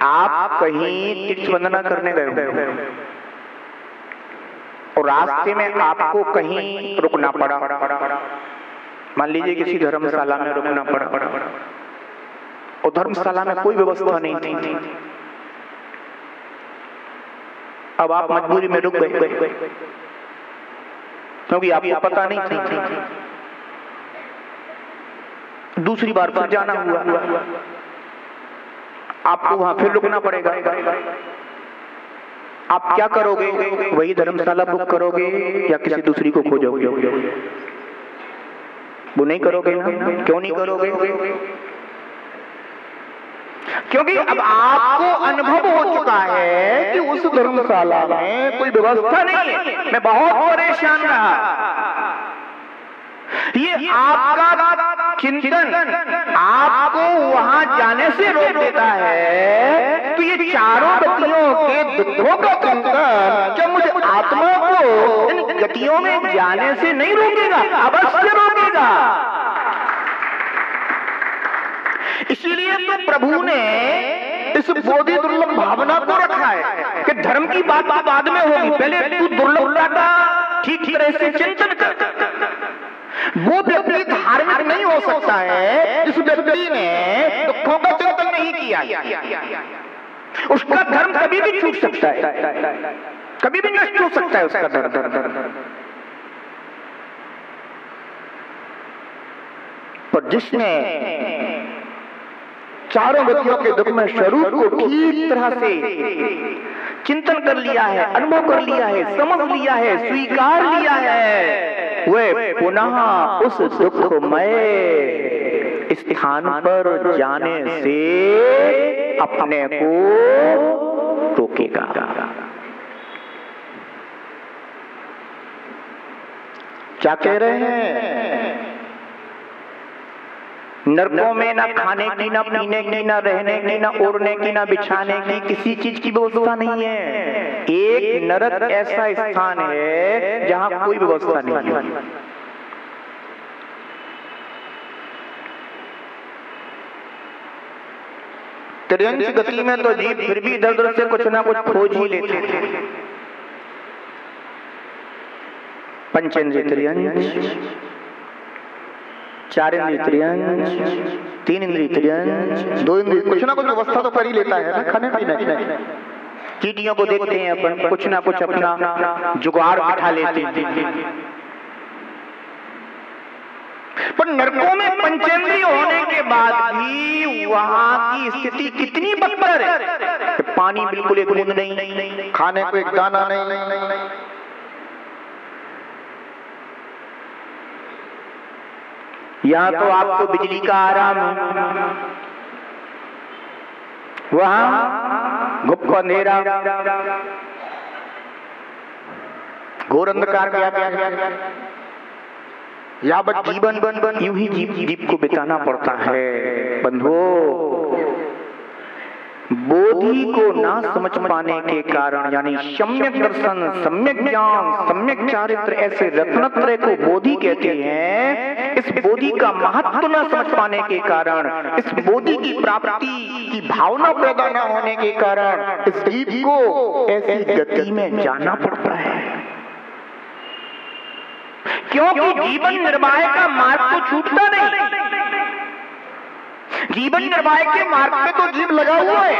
आप कहीं तीर्थ वंदना करने गए और रास्ते में आपको कहीं रुकना पड़ा, मान लीजिए किसी धर्मशाला में रुकना पड़ा और धर्मशाला में कोई व्यवस्था नहीं थी, अब आप मजबूरी में रुक गए क्योंकि आपको पता नहीं थी, दूसरी बार फिर जाना हुआ, आपको वहां फिर रुकना पड़ेगा। आप क्या करोगे? वही धर्मशाला बुक करोगे या किसी दूसरी को खोजोगे? वो नहीं करोगे ना। क्यों नहीं करोगे? क्योंकि अब आपको अनुभव हो चुका है कि उस धर्मशाला में कोई व्यवस्था नहीं है, मैं बहुत परेशान रहा। ये आपका चिंतन आपको वहां जाने से रोक देता है। तो ये चारों गतियों के दुखों का चिंतन जब मुझे आत्मा को इन गतियों में जाने से नहीं रोकेगा, अवश्य रोकेगा। इसीलिए तो प्रभु ने इस बोधि दुर्लभ भावना को रखा है कि धर्म की बात बाद में होगी, पहले तू दुर्लभता का ठीक तरह से चिंतन कर। वो व्यक्ति धार्मिक नहीं हो सकता है जिस व्यक्ति ने दुखों का चिंतन नहीं किया। उसका धर्म कभी भी छूट सकता है, कभी भी नष्ट हो सकता है उसका धर्म। पर जिसने चारों गतियों के दुख में स्वरूप को ठीक तरह से चिंतन कर लिया है, अनुभव कर लिया है, समझ लिया है, स्वीकार लिया है, वे पुनः उस दुखमय स्थान पर जाने से अपने को रोकेगा। क्या कह रहे हैं? नरकों में ना खाने की, ना पीने की, ना रहने की, ना ओढ़ने की, ना बिछाने की किसी चीज की व्यवस्था नहीं है। एक नरक ऐसा स्थान है जहां कोई व्यवस्था नहीं है। त्रियंश गति में तो जीव फिर भी इधर उधर से कुछ ना कुछ खोज ही लेते हैं। पंचेंद्रिय त्रियंश, चार इंद्रिय त्रियंश, तीन इंद्रिय त्रियंश, दो इंद्रिय, कुछ ना कुछ व्यवस्था तो कर ही लेता है ना खाने पीने की। चींटियों को देखते हैं अपन, कुछ ना कुछ अपना जुगाड़ बिठा लेते हैं। पर नरकों में पंचेंद्रिय होने के बाद भी वहां की स्थिति कितनी बदतर है। पानी बिल्कुल एक बूंद नहीं, खाने को एक दाना नहीं, यहाँ तो आपको बिजली का आराम है, वहां गुप्त अंधेरा, घोर अंधकार क्या यावत जीवन यूं ही जीव को बिताना पड़ता है। बंधुओं, बोधि को ना समझ पाने के कारण, यानी सम्यक दर्शन, सम्यक ज्ञान, सम्यक चारित्र, ऐसे रत्नत्रय को बोधि कहते हैं। इस बोधि का महत्व न समझ पाने के कारण, इस बोधि की प्राप्ति की भावना पैदा न होने के कारण इस जीव को ऐसी गति में जाना पड़ता है। क्योंकि जीवन निर्वाह का मार्ग तो छूटता नहीं। जीवन निर्वाह के मार्ग पे तो जीव लगा हुआ है।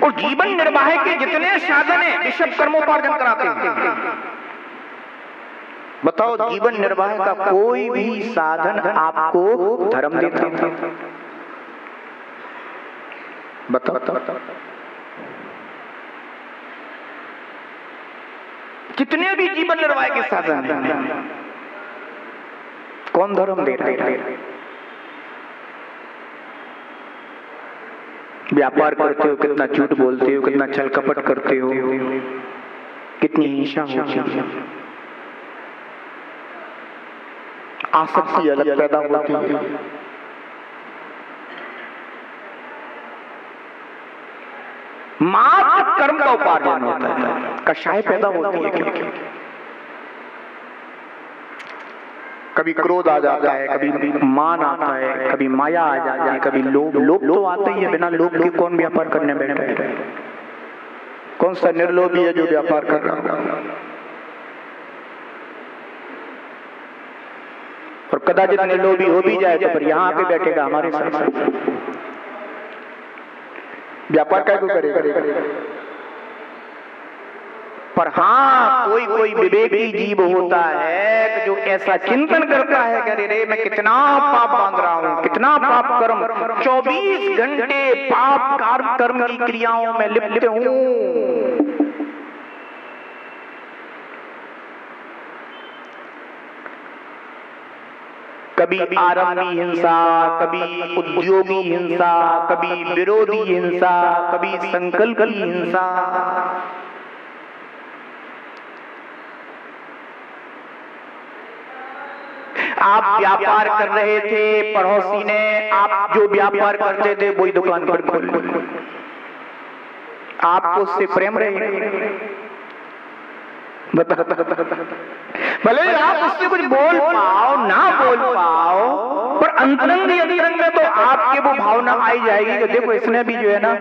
और जीवन निर्वाह के जितने साधन हैं वे सब कर्मोपार्जन कराते हैं। बताओ, जीवन निर्वाह का कोई भी साधन आपको धर्म देता है? बताओ, कितने भी जीवन निर्वाह के साधन हैं, कौन धर्म दे रहा है? व्यापार करते हो, कितना झूठ बोलते हो, कितना छल कपट करते हो, कितनी हिंसा होती है, आसक्ति अलग पैदा होती है। मात्र कर्म का उपार्जन होता है, कषाय पैदा होती है। कभी क्रोध आ जाता है, कभी मान आता है, कभी माया आ जाती है, कभी लोभ। लोभ तो आता ही है, बिना लोभ के कौन व्यापार करने बैठे? कौन सा निर्लोभी है जो व्यापार कर रहा है? और कदाचित निर्लोभी हो भी जाए तो फिर यहाँ आके बैठेगा हमारे साथ, व्यापार क्या को करेगा? पर हाँ, कोई कोई विवेकी जीव होता है जो ऐसा चिंतन करता है कि अरे रे मैं कितना पाप बांध रहा हूँ, कितना पाप कर्म, 24 घंटे पाप कर्म की क्रियाओं में लिप्त हूँ। कभी आरंभी हिंसा, कभी उद्योगी हिंसा, कभी विरोधी हिंसा, कभी संकल्प की हिंसा। आप व्यापार कर रहे थे, पड़ोसी ने आप जो व्यापार करते थे वही दुकान पर खोल ली, आपको उससे प्रेम रहे? भले आप उससे कुछ बोल पाओ ना बोल पाओ, पर अंतरंग में तो आपके वो भावना आई जाएगी कि देखो इसने भी जो है ना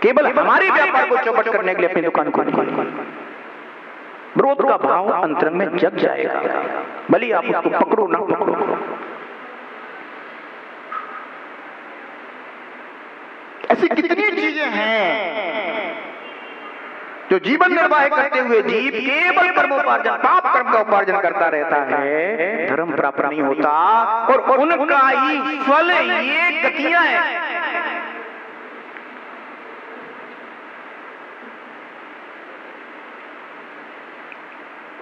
केवल हमारे व्यापार को चौपट करने के लिए अपनी दुकान खोली। विरोध का भाव अंतरंग में जग जाएगा, भले आप उसको पकड़ो ना पकड़ो। ऐसी कितनी चीजें हैं जो जीवन निर्वाह करते हुए जीव केवल कर्मोपार्जन, पाप कर्म का उपार्जन करता रहता है, धर्म प्राप्त नहीं होता, और उनका ही फल ये गतियां हैं।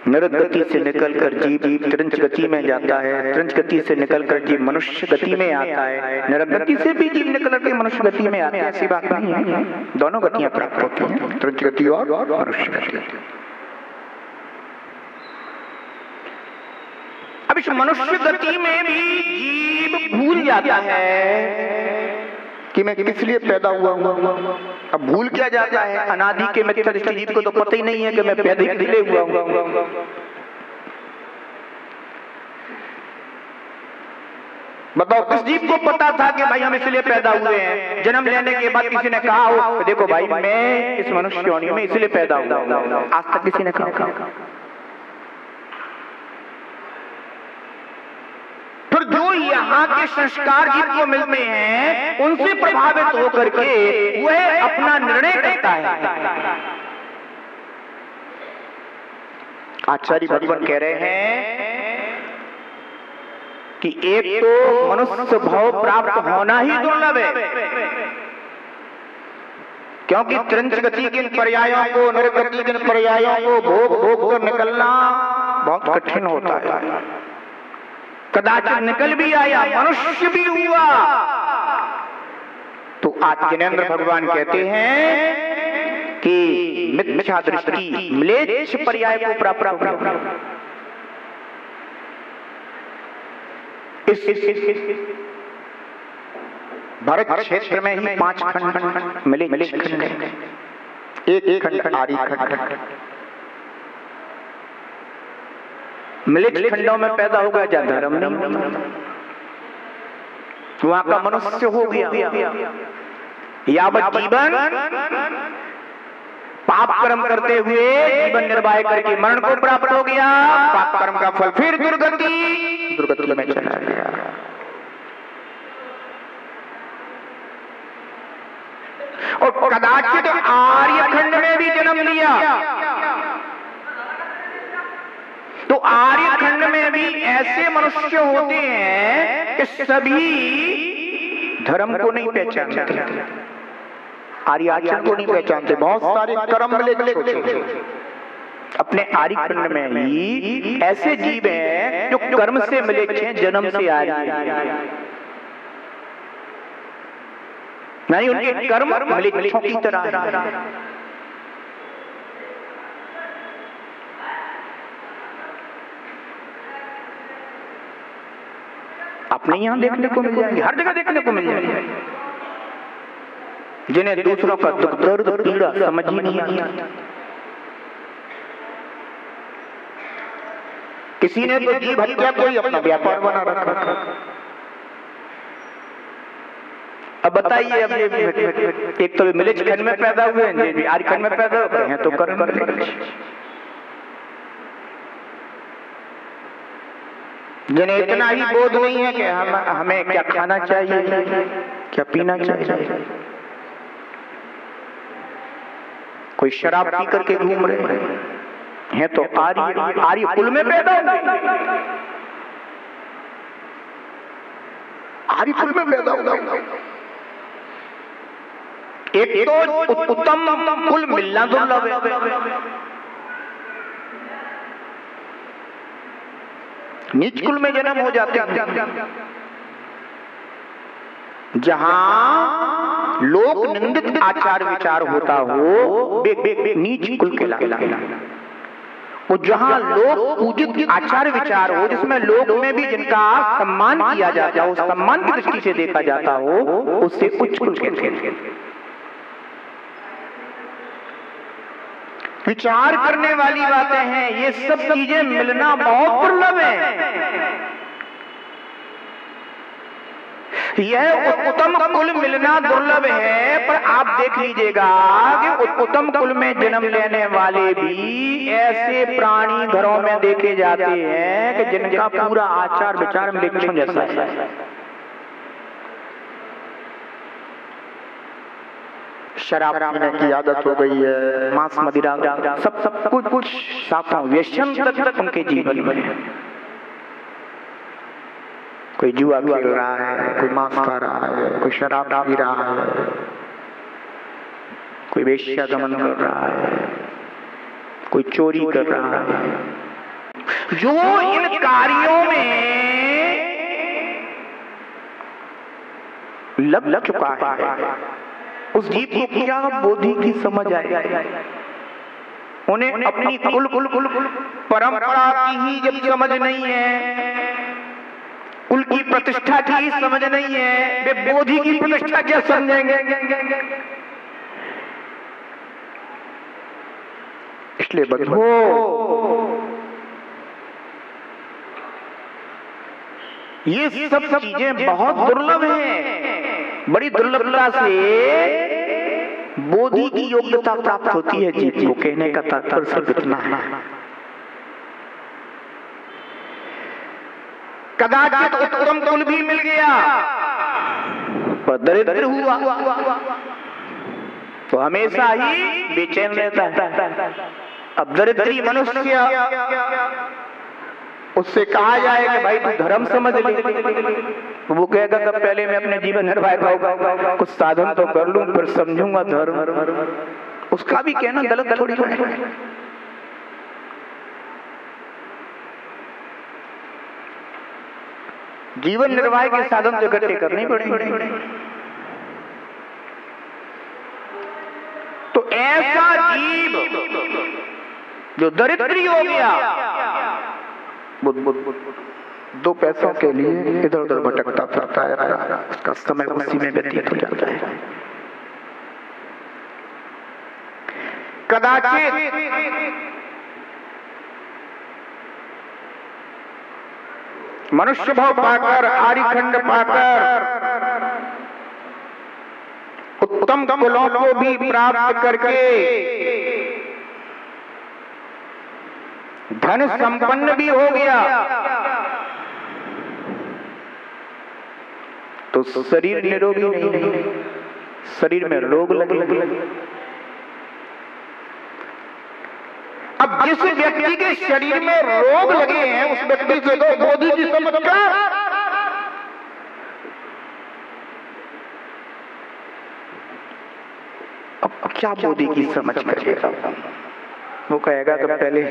नरक गति से निकलकर जीव त्रंच गति में जाता है, त्रंच गति से निकलकर जीव मनुष्य गति में आता है, नरक गति से भी जीव निकल के मनुष्य गति में आता है। ऐसी बात नहीं है, दोनों गतियां प्राप्त होती हैं, त्रंच गति और मनुष्य गति। अब इस मनुष्य गति में भी जीव भूल जाता है कि मैं किस लिए पैदा हुआ हूँ। अब भूल क्या जाता है? अनादि के मिथ्या दृष्टि जीव को तो पता ही नहीं है कि मैं पैदा इसलिए हुआ हूँ। बताओ, किस जीव को पता था कि भाई हम इसलिए पैदा हुए हैं? जन्म लेने के बाद किसी ने कहा हो देखो भाई मैं इस मनुष्य योनि में इसलिए पैदा हुआ? आज तक किसी ने कहा? फिर जो यहाँ के संस्कार जीव को मिलते हैं उनसे प्रभावित होकर के वह अपना निर्णय करता है। आचार्य भगवान कह रहे हैं कि एक तो मनुष्य भाव प्राप्त होना ही दुर्लभ है, क्योंकि त्रंच गति के पर्यायों को, नरक गति के पर्यायों को भोग भोग कर निकलना बहुत कठिन होता है। कदाचित निकल भी आया, मनुष्य भी हुआ, तो आज जिनेंद्र भगवान कहते हैं कि मिथ्या दृष्टि म्लेच्छ पर्याय को प्राप्त होगा। इस भारत क्षेत्र में ही 5 खंड मिले, एक खंड आर्य खंड। मिलिट खंडों में पैदा हो गया जा धर्म नहीं, वहां का मनुष्य हो गया। यावत जीवन पाप कर्म करते हुए जीवन निर्वाह करके मरण को प्राप्त हो गया, पाप कर्म का फल फिर दुर्गति में चला गया। और कदाचित आर्य खंड में भी जन्म लिया, तो आर्य खंड में भी ऐसे मनुष्य होते हैं कि सभी धर्म को नहीं पहचानते, आर्य आचरण को नहीं पहचानते। बहुत सारे कर्म मिले अपने आर्य खंड में ही ऐसे जीव हैं जो कर्म से मिले हैं, जन्म से आर्य, नहीं उनके कर्म मिलेच्छों की तरह। अपने यहां देखने को मिल जाएंगे, हर जगह देखने को मिल जाएंगे, जिन्हें दूसरों का दुख दर्द पीड़ा समझ ही नहीं आता, कि किसी ने तो जीव हत्या को ही अपना व्यापार बना रखा। अब बताइए, अब ये एक तो मिलेज खंड में पैदा हुए हैं, जी आर्य खंड में पैदा हुए हैं, तो कर्म जिन्हें इतना ही बोध नहीं है कि हमें क्या खाना चाहिए, क्या पीना चाहिए। कोई शराब पी करके घूम रहे हैं, तो आर्य कुल में पैदा हुए, आर्य कुल में पैदा हुए। एक तो उत्तम कुल मिलना दुर्लभ है, नीच कुल में जन्म हो जाते हैं, जहां लोक निंदित आचार विचार होता हो, नीच कुल कहलाता। और जहां लोक पूजित आचार विचार हो, जिसमें लोक में भी जिनका सम्मान किया जाता हो, सम्मान की दृष्टि से देखा जाता हो, उससे उच्च कुल कहते हैं। विचार करने वाली बातें हैं, ये सब चीजें मिलना बहुत दुर्लभ है। यह उत्तम कुल मिलना दुर्लभ है, पर आप देख लीजिएगा कि उत्तम कुल में जन्म लेने वाले भी ऐसे प्राणी घरों में देखे जाते हैं कि जिनका पूरा आचार विचार वृक्षों जैसा है। शराब पीने की आदत हो गई है, मांस मदिरा सब कुछ साफा व्यसन तक उनके जीवन में। कोई जुआ खेल रहा है, कोई मांस खा रहा है, कोई शराब पी रहा है, कोई वेश्यागमन कर रहा है, कोई चोरी कर रहा है। जो इन कार्यों में लग चुका है, उस जीव को क्या बोधि की समझ आएगी? उन्हें अपनी कुल परंपरा की ही जब समझ नहीं है, कुल की प्रतिष्ठा की ही समझ नहीं है, वे बोधि की प्रतिष्ठा क्या समझेंगे? इसलिए बंधुओं, ये सब चीजें बहुत दुर्लभ हैं। बड़ी दुर्लभता से बोधि की योग्यता प्राप्त होती है जीव को। कहने का तात्पर्य सिर्फ इतना है। कदाचित उत्तम कुल भी मिल गया पर दरिद्र हुआ तो हमेशा ही बेचैन रहता है। अब दरिद्री मनुष्य, उससे कहा जाए कि भाई तू धर्म समझ ले, वो कहेगा कि पहले मैं अपने जीवन निर्वाह करूंगा, कुछ साधन तो कर लूं, फिर समझूंगा धर्म। उसका भी कहना गलत थोड़ी है। जीवन निर्वाह के साधन तो इकट्ठे करने पड़ेंगे। तो ऐसा जीव जो दरिद्री हो गया, दो पैसों के लिए इधर उधर भटकता फिरता है, उसका समय उसी में व्यतीत हो जाता है। कदाचित मनुष्य भाव पाकर, आर्यखंड पाकर, उत्तम कुलों को भी प्राप्त करके धन संपन्न भी हो गया, तो शरीर निरोगी नहीं, शरीर में रोग लगे। अब जिस व्यक्ति के शरीर में रोग लगे हैं, उस व्यक्ति से तो बोधि की समझ क्या? अब क्या बोधि की समझ करेगा? वो कहेगा कि पहले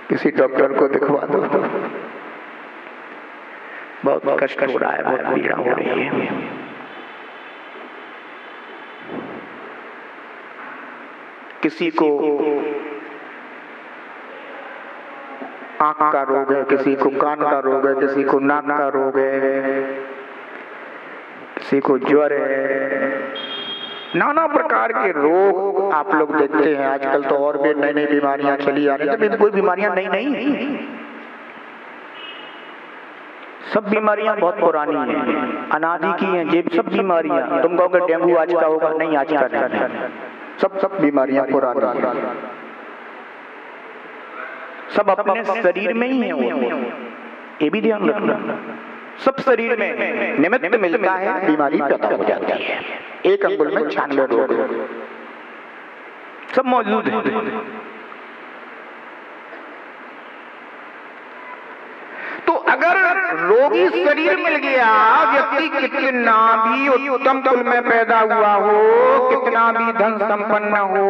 किसी डॉक्टर को दिखवा दो, बहुत कष्ट हो रहा है, बहुत पीड़ा हो रही है। किसी को आंख का रोग है, किसी को कान का रोग है, किसी को नाक का रोग है, किसी को ज्वर है, नाना प्रकार के रोग आप लोग देखते हैं। आजकल तो और भी नई नई बीमारियां चली आ रही हैं। कोई बीमारियां नहीं सब बीमारियां बहुत पुरानी हैं, अनादि की हैं, ये सब बीमारियां। तुम कहोगे डेंगू आज का होगा, नहीं आज का नहीं, सब बीमारियां पुरानी, सब अपने शरीर में ही है वो, ये भी ध्यान रखना। सब शरीर में निमित्त मिलता है, बीमारी पैदा हो जाती है। एक अंगुल में 96 रोग सब मौजूद है। तो अगर रोगी शरीर मिल गया, व्यक्ति कितना भी उत्तम कुल में पैदा हुआ हो, कितना भी धन संपन्न हो,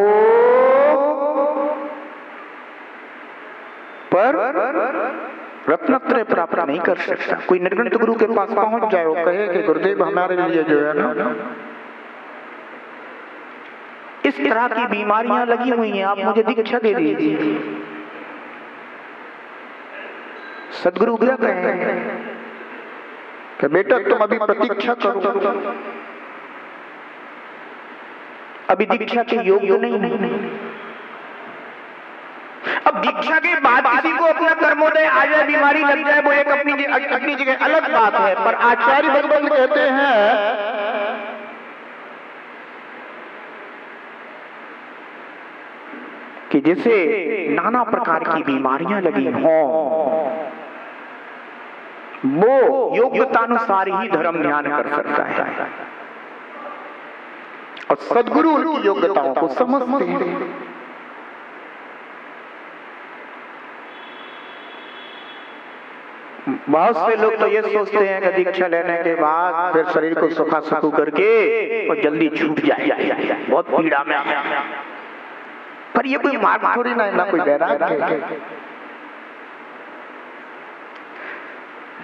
पर रत्नत्रय प्राप्त नहीं कर सकता। कोई निर्गुण गुरु के पास पहुंच जाए, वो कहे कि गुरुदेव हमारे लिए जो है ना, इस तरह की बीमारियां लगी हुई हैं, आप मुझे दीक्षा दे दीजिए। सदगुरु क्या कहें कि बेटा तुम अभी प्रतीक्षा करो, अभी दीक्षा के योग्य नहीं। अब दीक्षा के बाद किसी को अपना कर्मोदय आ जाए, बीमारी लग जाए, वो एक अपनी जगह अलग बात है। पर आचार्य भगवान कहते हैं कि जिसे नाना प्रकार की बीमारियां लगी हों, वो योग्यतानुसार ही धर्म ध्यान कर सकता है, और सदगुरु उनकी योग्यताओं को समझते हैं। बहुत से लोग तो ये सोचते हैं कि दीक्षा लेने के बाद फिर शरीर को सुखा सुखू करके और जल्दी छूट जाए, बहुत पीड़ा में। पर ये कोई मार्ग थोड़ी ना कोई वैराग्य है।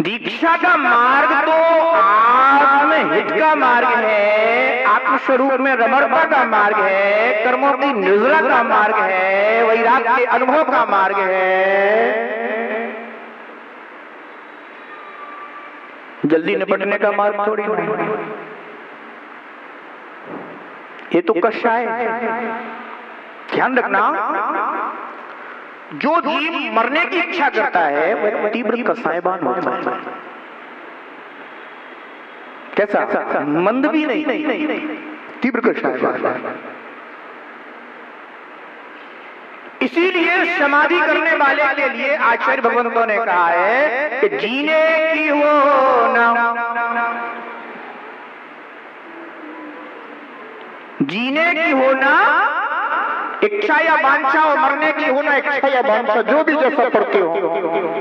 दीक्षा का मार्ग तो आत्महित का मार्ग है, आत्मस्वरूप में रमणता का मार्ग है, कर्मों की निर्जला का मार्ग है, वैराग्य के अनुभव का मार्ग है। जल्दी निपटने का मार्ग थोड़ी नहीं। ये तो कषाय है। ध्यान रखना, जो जीव मरने की इच्छा करता है वह तीव्र कषायवान होता है। कैसा? मंद भी नहीं, तीव्र कषायवान। इसीलिए समाधि करने वाले के लिए आचार्य भगवंतों ने कहा है कि जीने की हो ना, जीने की हो ना इच्छा या वांछा, और मरने की हो ना इच्छा या वांछा, जो भी जैसा पढ़ते हो।